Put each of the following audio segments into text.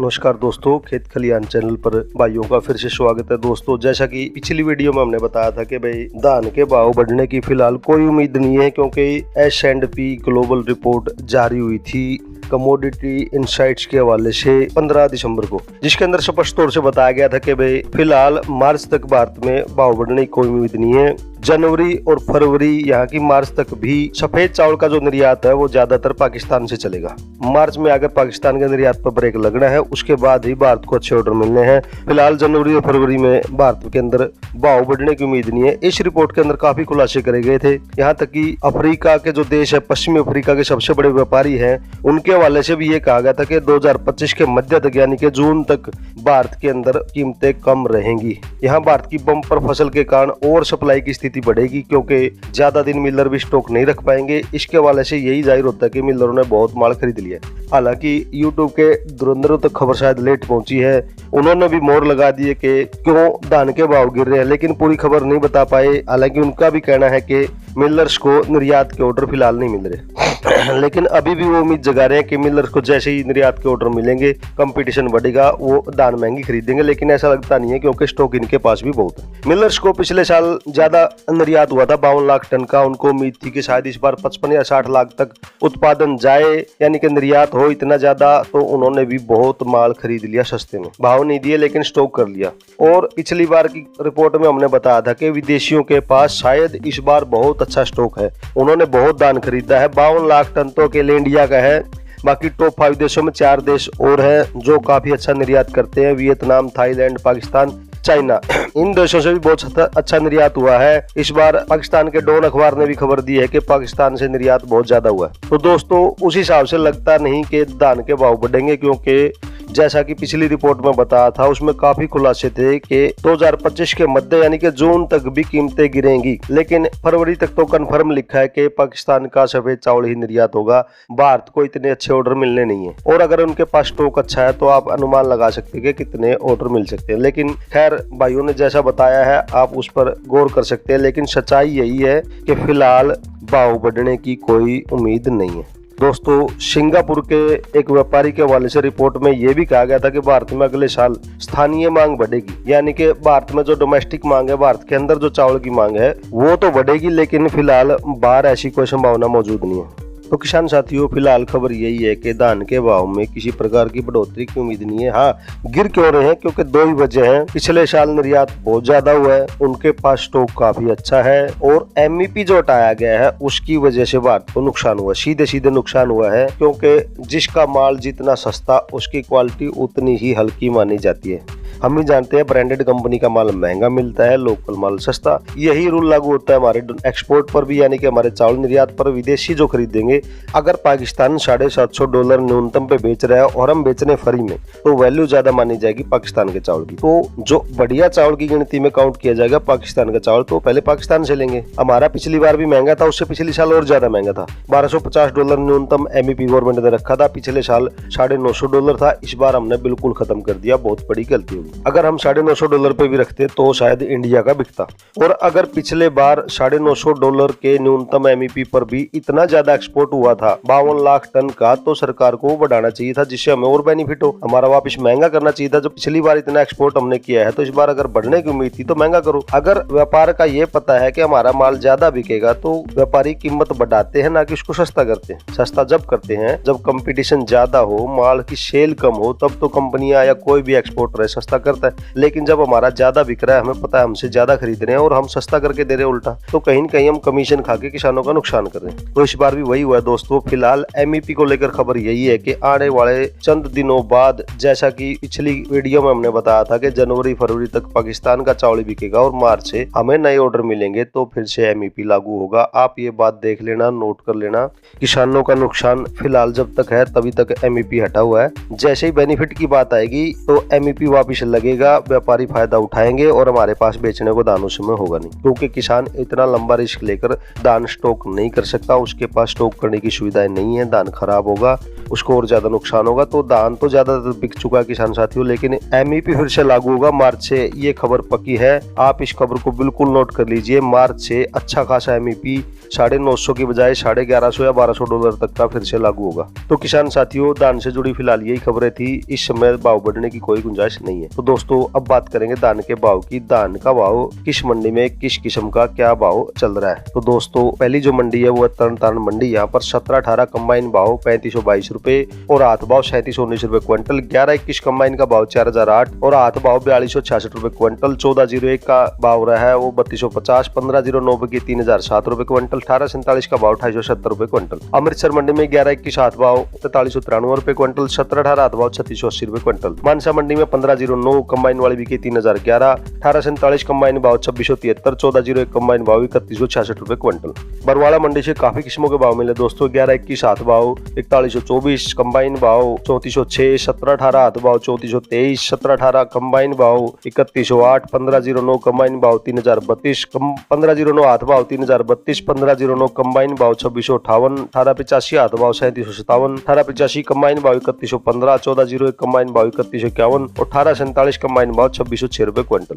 नमस्कार दोस्तों, खेत खलियान चैनल पर भाइयों का फिर से स्वागत है। दोस्तों, जैसा कि पिछली वीडियो में हमने बताया था कि भाई धान के भाव बढ़ने की फिलहाल कोई उम्मीद नहीं है, क्योंकि S&P ग्लोबल रिपोर्ट जारी हुई थी कमोडिटी इनसाइट्स के हवाले से 15 दिसंबर को, जिसके अंदर स्पष्ट तौर से बताया गया था कि भाई फिलहाल मार्च तक भारत में भाव बढ़ने की कोई उम्मीद नहीं है। जनवरी और फरवरी यहाँ की मार्च तक भी सफेद चावल का जो निर्यात है वो ज्यादातर पाकिस्तान से चलेगा। मार्च में अगर पाकिस्तान के निर्यात पर ब्रेक लगना है उसके बाद ही भारत को अच्छे ऑर्डर मिलने हैं। फिलहाल जनवरी और फरवरी में भारत के अंदर भाव बढ़ने की उम्मीद नहीं है। इस रिपोर्ट के अंदर काफी खुलासे करे गए थे, यहाँ तक कि अफ्रीका के जो देश है, पश्चिमी अफ्रीका के सबसे बड़े व्यापारी हैं, उनके हवाले से भी ये कहा गया था कि 2025 के मध्य तक यानी कि जून तक भारत के अंदर कीमतें कम रहेंगी। यहाँ भारत की बम्पर फसल के कारण और सप्लाई की स्थिति बढ़ेगी, क्योंकि ज्यादा दिन मिलर भी स्टॉक नहीं रख पाएंगे। इसके हवाले से यही जाहिर होता है कि मिलरों ने बहुत माल खरीद लिया। हालांकि यूट्यूब के धुरंधरों तक खबर शायद लेट पहुंची है, उन्होंने भी मोहर लगा दी है कि क्यों धान के भाव गिर रहे हैं, लेकिन पूरी खबर नहीं बता पाए। हालांकि उनका भी कहना है कि मिलर्स को निर्यात के ऑर्डर फिलहाल नहीं मिल रहे, लेकिन अभी भी वो उम्मीद जगा रहे हैं कि मिलर्स को जैसे ही निर्यात के ऑर्डर मिलेंगे, कंपटीशन बढ़ेगा, वो धान महंगी खरीदेंगे। लेकिन ऐसा लगता नहीं है, क्योंकि स्टॉक इनके पास भी बहुत है। मिलर्स को पिछले साल ज्यादा निर्यात हुआ था, 52 लाख टन का। उनको उम्मीद थी कि शायद इस बार 55 या 60 लाख तक उत्पादन जाए, यानी कि निर्यात हो इतना ज्यादा। तो उन्होंने भी बहुत माल खरीद लिया सस्ते में, भाव नहीं दिए लेकिन स्टॉक कर लिया। और पिछली बार की रिपोर्ट में हमने बताया था कि विदेशियों के पास शायद इस बार बहुत अच्छा स्टॉक है, उन्होंने बहुत धान खरीदा है। 52 लाख टन तो अकेले इंडिया का है। बाकी टॉप 5 देशों में 4 देश और हैं जो काफी अच्छा निर्यात करते हैं, वियतनाम, थाईलैंड, पाकिस्तान, चाइना। इन देशों से भी बहुत अच्छा निर्यात हुआ है। इस बार पाकिस्तान के डॉन अखबार ने भी खबर दी है कि पाकिस्तान से निर्यात बहुत ज्यादा हुआ है। तो दोस्तों, उस हिसाब से लगता नहीं कि धान के भाव बढ़ेंगे, क्योंकि जैसा कि पिछली रिपोर्ट में बताया था उसमें काफी खुलासे थे कि 2025 के मध्य यानी कि जून तक भी कीमतें गिरेंगी। लेकिन फरवरी तक तो कंफर्म लिखा है कि पाकिस्तान का सफेद चावल ही निर्यात होगा, भारत को इतने अच्छे ऑर्डर मिलने नहीं है। और अगर उनके पास स्टॉक अच्छा है तो आप अनुमान लगा सकते हैं कि कितने ऑर्डर मिल सकते हैं। लेकिन खैर, भाइयों ने जैसा बताया है आप उस पर गौर कर सकते हैं, लेकिन सच्चाई यही है कि फिलहाल भाव बढ़ने की कोई उम्मीद नहीं है। दोस्तों, सिंगापुर के एक व्यापारी के हवाले से रिपोर्ट में यह भी कहा गया था कि भारत में अगले साल स्थानीय मांग बढ़ेगी, यानी कि भारत में जो डोमेस्टिक मांग है, भारत के अंदर जो चावल की मांग है वो तो बढ़ेगी, लेकिन फिलहाल बाहर ऐसी कोई संभावना मौजूद नहीं है। तो किसान साथियों, फिलहाल खबर यही है कि धान के भाव में किसी प्रकार की बढ़ोतरी की उम्मीद नहीं है। हाँ, गिर क्यों रहे हैं, क्योंकि 2 ही वजह हैं। पिछले साल निर्यात बहुत ज्यादा हुआ है, उनके पास स्टॉक काफी अच्छा है, और MEP जो हटाया गया है उसकी वजह से भारत को नुकसान हुआ, सीधे सीधे नुकसान हुआ है। क्योंकि जिसका माल जितना सस्ता उसकी क्वालिटी उतनी ही हल्की मानी जाती है। हम ही जानते हैं ब्रांडेड कंपनी का माल महंगा मिलता है, लोकल माल सस्ता। यही रूल लागू होता है हमारे एक्सपोर्ट पर भी, यानी कि हमारे चावल निर्यात पर। विदेशी जो खरीदेंगे, अगर पाकिस्तान $750 न्यूनतम पे बेच रहा है और हम बेच रहे हैं फ्री में, तो वैल्यू ज्यादा मानी जाएगी पाकिस्तान के चावल की। तो जो बढ़िया चावल की गिनती में काउंट किया जाएगा पाकिस्तान का चावल, तो पहले पाकिस्तान से लेंगे। हमारा पिछली बार भी महंगा था, उससे पिछले साल और ज्यादा महंगा था। $1250 न्यूनतम MEP गवर्नमेंट ने रखा था, पिछले साल $950 था। इस बार हमने बिल्कुल खत्म कर दिया, बहुत बड़ी गलती होगी। अगर हम $950 पे भी रखते तो शायद इंडिया का बिकता। और अगर पिछले बार $950 के न्यूनतम MEP पर भी इतना ज्यादा एक्सपोर्ट हुआ था, 52 लाख टन का, तो सरकार को बढ़ाना चाहिए था, जिससे हमें और बेनिफिट हो। हमारा वापस महंगा करना चाहिए था। जो पिछली बार इतना एक्सपोर्ट हमने किया है, तो इस बार अगर बढ़ने की उम्मीद थी तो महंगा करो। अगर व्यापार का ये पता है कि हमारा माल ज्यादा बिकेगा, तो व्यापारी कीमत बढ़ाते हैं, ना कि उसको सस्ता करते हैं। सस्ता जब करते हैं जब कंपटीशन ज्यादा हो, माल की सेल कम हो, तब तो कंपनियां या कोई भी एक्सपोर्टर सस्ता करता है। लेकिन जब हमारा ज्यादा बिक रहा है, हमें पता है हमसे ज्यादा खरीद रहे हैं और हम सस्ता करके दे रहे हैं उल्टा, तो कहीं न कहीं हम कमीशन खा के किसानों का नुकसान कर रहे हैं। तो इस बार भी वही हुआ है दोस्तों। फिलहाल MEP को लेकर खबर यही है कि आने वाले चंद दिनों बाद, जैसा कि पिछली वीडियो में हमने बताया था कि जनवरी फरवरी तक पाकिस्तान का चावल बिकेगा और मार्च से हमें नए ऑर्डर मिलेंगे, तो फिर से MEP लागू होगा। आप ये बात देख लेना, नोट कर लेना। किसानों का नुकसान फिलहाल जब तक है तभी तक MEP हटा हुआ है। जैसे ही बेनिफिट की बात आएगी तो MEP वापिस लगेगा, व्यापारी फायदा उठाएंगे और हमारे पास बेचने को दान उसमें होगा नहीं, क्योंकि किसान इतना लंबा रिस्क लेकर धान स्टॉक नहीं कर सकता, उसके पास स्टॉक करने की सुविधाएं नहीं है, धान खराब होगा, उसको और ज्यादा नुकसान होगा। तो धान तो ज्यादातर बिक चुका है किसान साथियों, लेकिन एमईपी फिर से लागू होगा मार्च से, ये खबर पक्की है। आप इस खबर को बिल्कुल नोट कर लीजिए। मार्च से अच्छा खासा एमईपी 950 की बजाय 1150 या $1200 तक का फिर से लागू होगा। तो किसान साथियों, धान से जुड़ी फिलहाल यही खबरें थी। इस समय भाव बढ़ने की कोई गुंजाइश नहीं है। तो दोस्तों अब बात करेंगे धान के भाव की। धान का भाव किस मंडी में किस किस्म का क्या भाव चल रहा है। तो दोस्तों पहली जो मंडी है वो तरन तारण मंडी। यहाँ पर 17-18 कंबाइन भाव 3522 रुपए और हाथ भाव 3719 रुपए क्विंटल। 11-21 कंबाइन का भाव 4008 और हाथ भाव 4266 रुपए क्विंटल। 1401 का भाव रहा है वो 3250। 1509 की 3007 रुपए क्विंटल। 1847 का भाव 2870 रुपए क्विंटल। अमृतसर मंडी में 11-21 हाथ भाव 4393 रुपए क्विंटल। 17-18 हाथ भाव 3680 रुपए क्विंटल। मानसा मंडी में 1509 कंबाइन वाली बिकी 3011। 1847 कंबाइन भाव 2673। 1401 कंबाइन भाव 3166 रुपए क्विंटल। बरवाड़ा मंडी से काफी किस्मों के भाव मिले दोस्तों। 11-21 हाथ भाव 4124 कंबाइन भाव 3406। 17-18 हाथ भाव 3423। 17-18 कंबाइन भाव 3108। 1509 कंबाइन भाव 3032। 1509 हाथ भाव 3032। 1509 कंबाइन भाव 2658। 1885 हाथ भाव 3757। 1885 कंबाइन भाव 3115। 1401 कंबाइन भाव 3151 और 1847 कंबाइन भाव 2606 रुपए क्विंटल।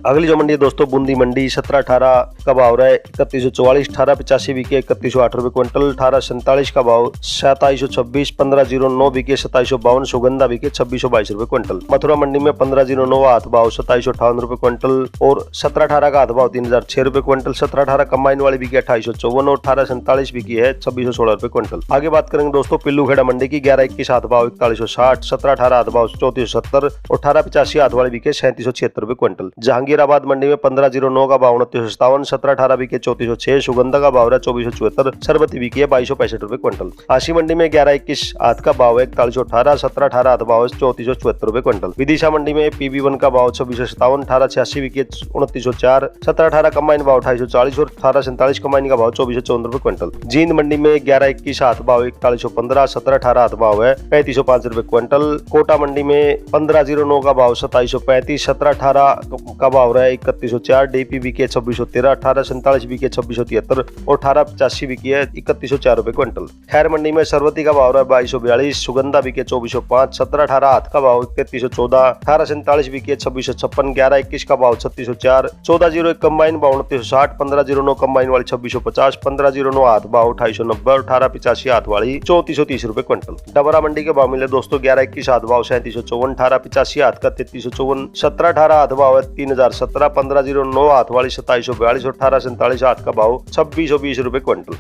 अगली जो मंडी है दोस्तों बूंदी मंडी। 17-18 का भाव रहा है 3144। 1885 बिके 3108 रुपए क्विंटल। 1847 का भाव 2726। 1509 बिके 2752। सुगंधा बिके 2622 रुपए क्विंटल। मथुरा मंडी में 1509 हाथ भाव 2758 रुपए क्विंटल और 17-18 का हाथ भाव 3006 रुपए क्विंटल। 17-18 कंबाइन वाली बिकी 2854 और 1847 बिकी है 2616 रुपए क्विंटल। आगे बात करेंगे दोस्तों पिल्लूखेड़ा मंडी की। 11-21 हाथ भाव 4160। 17-18 हाथ भाव 3470 और 1885 हाथ वाली बिके 3776 रुपए क्विंटल। जहांगीराबाद मंडी में 1509 का भाव 2957। 17-18 बिके 3406। सुगंधा का भाव है 2474। सरबती बिकी है 2265 रुपए क्विंटल। आशी मंडी में 11-21 हाथ का भाव है 4118। 17-18 हाथ भाव 3474 रुपए क्विंटल। विदिशा मंडी में PB1 का भाव 2657। 1886 बिकी 2904। 17-18 कंबाइन भाव 2840 और 1847 कंबाइन का भाव 2454 रुपए क्विंटल। जींद मंडी में 11-21 हाथ भाव 4115। 17-18 हाथ भाव है 3505 रुपए क्विंटल। कोटा मंडी में 1509 का भाव 2735। 17-18 का भाव रहा है 3104। DP बिकी 2613। 1847 बिकी 2673 और 1885 बिकी है 3104 रुपए क्विंटल। खैर मंडी में सरवती का भाव रहा है 2242। सुगंधा बिकी 2405। 17-18 हाथ का भाव 3314। 1847 बिकी 2656। 11-21 का भाव 3604। 1401 कंबाइन भाव 2960। 1509 कंबाइन वाली 2650। 1509 हाथ भाव 2890 और 1885 हाथ वाली 3430 रुपए क्विंटल। डबरा मंडी के भाव मिले दोस्तों 11-21 हाथ भाव 3754। 1885 हाथ का 3354। 17-18 हाथ भाव है 3017। 1509 हाथ वाली 2742 और 1847 हाथ का भाव 2620 रुपए क्विंटल।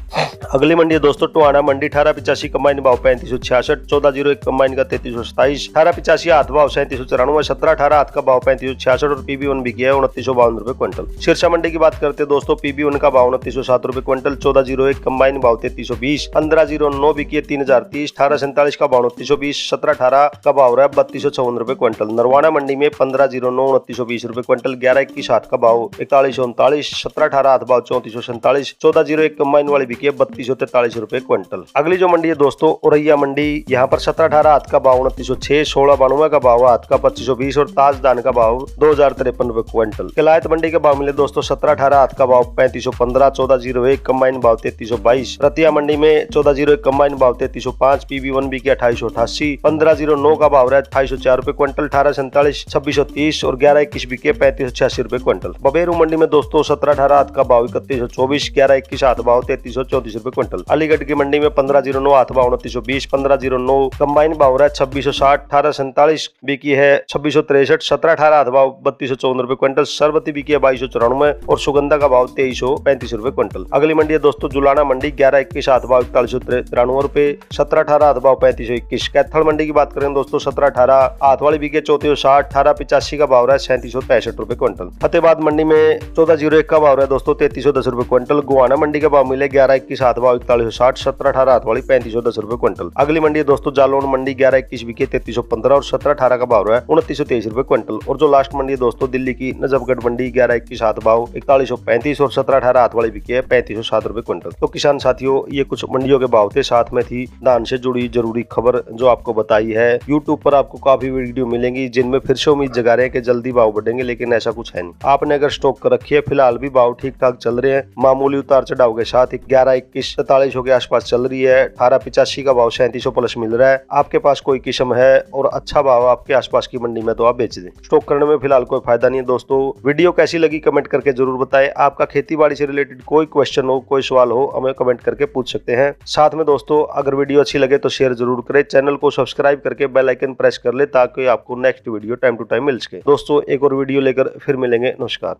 अगली मंडी है दोस्तों टोहाना मंडी। 1885 कंबाइन भाव 3566। 1401 कंबाइन का 3327। 1885 हाथ भाव 3794। 17-18 हाथ का भाव 3566 और PB1 बिकी है 2952 रुपए क्विंटल। सिरसा मंडी की बात करते हैं दोस्तों PB1 का भाव 2907 रुपए क्विंटल। 1401 कंबाइन भाव 3320। 1509 बिकी है 3030। 1847 का भाव 2920। 17-18 का भाव रहा है 3254 रुपए क्विंटल। नरवाना मंडी में 1509 2920 रुपए क्विंटल। 11-21 हाथ का भाव 4139। 17-18 हाथ भाव 3447। 1401 कंबाइन वाली बिकी है 3243 रुपए क्विंटल। अगली जो मंडी है दोस्तों औरैया मंडी। यहाँ पर 17-18 हाथ का भाव 2906। 1692 का भाव हाथ का 2520 और ताजदान का भाव 2053 रुपए क्विंटल। किलायत मंडी के भाव मिले दोस्तों 17-18 हाथ का भाव 3515। 1401 कंबाइन भाव 3322। रतिया मंडी में 1401 कंबाइन भाव 3305। PB1 बिकी 2888। 1509 का भाव रहा है 2804 रुपए क्विंटल। 1847 2630 और 11-21 बिकी 3586 रुपए क्विंटल। बबेरू मंडी में दोस्तों 17-18 हाथ का भाव 3124। 11-21 हाथ भाव 3334 रुपए क्विंटल। अलीगढ़ की मंडी में 1509 हाथ भाव 2920। 1509 कंबाइन भाव रहा है 2660। 1847 बिकी है 2663। 17-18 हाथ भाव 3254 रुपए क्विंटल। सरबती बिकी है 2294 और सुगंधा का भाव 2335 रुपए क्विंटल। अगली मंडी है दोस्तों जुलाना मंडी। 11-21 हाथ भाव 4193 रुपए। 17-18 हाथ भाव 3521। कैथल मंडी की बात करें दोस्तों 17-18 हाथ वाली बिकी 3460। 1885 का भाव रहा है 3765 रुपए क्विंटल। फतेहाबाद मंडी में 1401 का भाव रहा है दोस्तों 3310 रुपए क्विंटल। गोवाना मंडी के भाव मिले 11-21 हाथ भाव 4160। 17-18 हाथ वाली 3510 रुपए क्विंटल। अगली मंडी है दोस्तों जालौन मंडी। 11-21 बिके 3315 और 17-18 का भाव रहा है 2923 रुपए क्विंटल। और जो लास्ट मंडी है दोस्तों दिल्ली की नजफगढ़ मंडी। 11-21 हाथ भाव 4135 और 17-18 हाथ वाली बिकी है 3507 रुपए क्विंटल। तो किसान साथियों ये कुछ मंडियों के भाव थे, साथ में थी धान से जुड़ी जरूरी खबर जो आपको बताई है। यूट्यूब पर आपको काफी वीडियो मिल मिलेंगी जिनमें फिर से उम्मीद जगा रहे हैं कि जल्दी भाव बढ़ेंगे, लेकिन ऐसा कुछ है नहीं। आपने अगर स्टॉक कर रखी है, फिलहाल भी भाव ठीक ठाक चल रहे हैं, मामूली उतार चढ़ाव के साथ 11-21 4300 के आसपास चल रही है। 1885 का भाव 3700 प्लस मिल रहा है। आपके पास कोई किस्म है और अच्छा भाव आपके आसपास की मंडी में तो आप बेच दें। स्टॉक करने में फिलहाल कोई फायदा नहीं है। दोस्तों वीडियो कैसी लगी कमेंट करके जरूर बताएं। आपका खेती बाड़ी से रिलेटेड कोई क्वेश्चन हो, कोई सवाल हो, हमें कमेंट करके पूछ सकते हैं। साथ में दोस्तों अगर वीडियो अच्छी लगे तो शेयर जरूर करें, चैनल को सब्सक्राइब करके बेल आइकन प्रेस कर ले ताकि आपको next video time to time मिल सके। दोस्तों एक और वीडियो लेकर फिर मिलेंगे। नमस्कार।